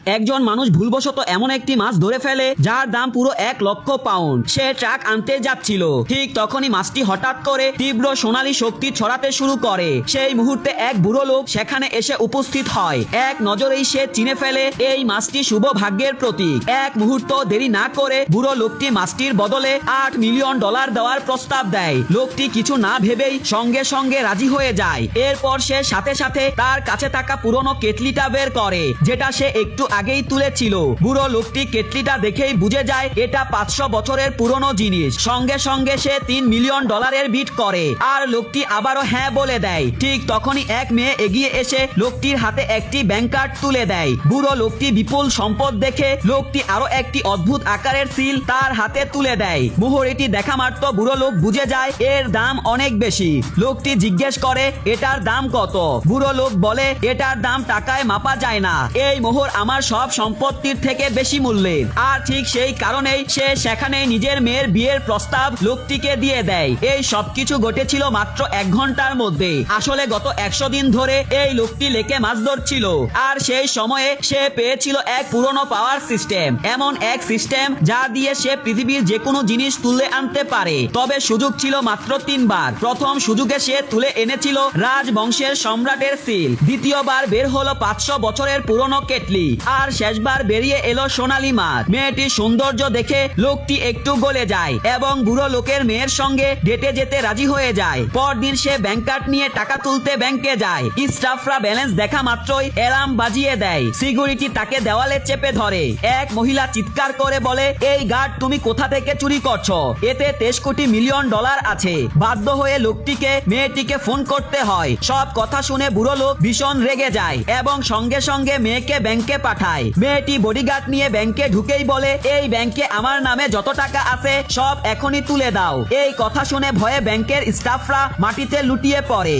একজন মানুষ ভুলবশত এমন একটি মাছ ধরে ফেলে যার দাম পুরো 1,00,000 পাউন্ড। সে ট্রাক আনতে যাচ্ছিল, ঠিক তখনই মাছটি হঠাৎ করে তীব্র সোনালী শক্তি ছড়াতে শুরু করে। সেই মুহূর্তে এক বুড়ো লোক সেখানে এসে উপস্থিত হয়। এক নজরেই সে চিনে ফেলে এই মাছটি শুভ ভাগ্যের প্রতীক। এক মুহূর্ত দেরি না করে বুড়ো লোকটি মাছটির বদলে $8 মিলিয়ন দেওয়ার প্রস্তাব দেয়। লোকটি কিছু না ভেবেই সঙ্গে সঙ্গে রাজি হয়ে যায়। এরপর সে সাথে সাথে তার কাছে থাকা পুরনো কেটলিটা বের করে, যেটা সে একটু আগেই তুলেছিল। বুড়ো লোকটি কেটলিটা দেখেই বুঝে যায় এটা 500 বছরের পুরনো জিনিস। সঙ্গে সঙ্গে সে $3 মিলিয়ন বিট করে, আর লোকটি আবারও হ্যাঁ বলে দেয়। ঠিক তখনই এক মেয়ে এগিয়ে এসে লোকটির হাতে একটি ব্যাংক কার্ড তুলে দেয়। বুড়ো লোকটি বিপুল সম্পদ দেখে লোকটি আরো একটি অদ্ভুত আকারের সিল তার হাতে তুলে দেয়। মোহরটি দেখা মাত্র বুড়ো লোক বুঝে যায় এর দাম অনেক বেশি। লোকটি জিজ্ঞেস করে এটার দাম কত। বুড়ো লোক বলে এটার দাম টাকায় মাপা যায় না, এই মোহর আমার সব সম্পত্তির থেকে বেশি মূল্যের। আর ঠিক সেই কারণেই সে সেখানে নিজের মেয়ের বিয়ের প্রস্তাব লোকটিকে দিয়ে দেয়। এই সবকিছু ঘটেছিল মাত্র 1 ঘন্টার মধ্যে। আসলে গত 100 দিন ধরে এই লোকটি লেকে মাছ ধরছিল, আর সেই সময়ে সে পেয়েছিল এক পুরনো পাওয়ার সিস্টেম, এমন এক সিস্টেম যা দিয়ে সে পৃথিবীর যে কোনো জিনিস তুলে আনতে পারে। তবে সুযোগ ছিল মাত্র 3 বার। প্রথম সুযোগে সে তুলে এনেছিল রাজবংশের সম্রাটের সিল, দ্বিতীয়বার বের হলো 500 বছরের পুরনো কেটলি, আর শেষবার বেরিয়ে এলো সোনালী মাছ। মেয়েটির সৌন্দর্য দেখে লোকটি একটু গলে যায় এবং বুড়ো লোকের মেয়ের সঙ্গে ডেটে যেতে রাজি হয়ে যায়। পরদিন সে ব্যাংক কার্ড নিয়ে টাকা তুলতে ব্যাংকে যায়। স্টাফরা ব্যালেন্স দেখা মাত্রই অ্যালার্ম বাজিয়ে দেয়। সিকিউরিটি তাকে দেওয়ালে চেপে ধরে। এক মহিলা চিৎকার করে বলে, এই গার্ড তুমি কোথা থেকে চুরি করছো? এতে 23 কোটি মিলিয়ন ডলার আছে। বাধ্য হয়ে লোকটিকে মেয়েটিকে ফোন করতে হয়। সব কথা শুনে বুড়ো লোক ভীষণ রেগে যায় এবং সঙ্গে সঙ্গে মেয়েকে ব্যাংকে পাঠায়। মেয়েটি বডিগার্ড নিয়ে ব্যাংকে ঢুকেই বলে, এই ব্যাংকে আমার নামে যত টাকা আছে সব এখনই তুলে দাও। এই কথা শুনে ভয়ে ব্যাংকের স্টাফরা মাটিতে লুটিয়ে পড়ে।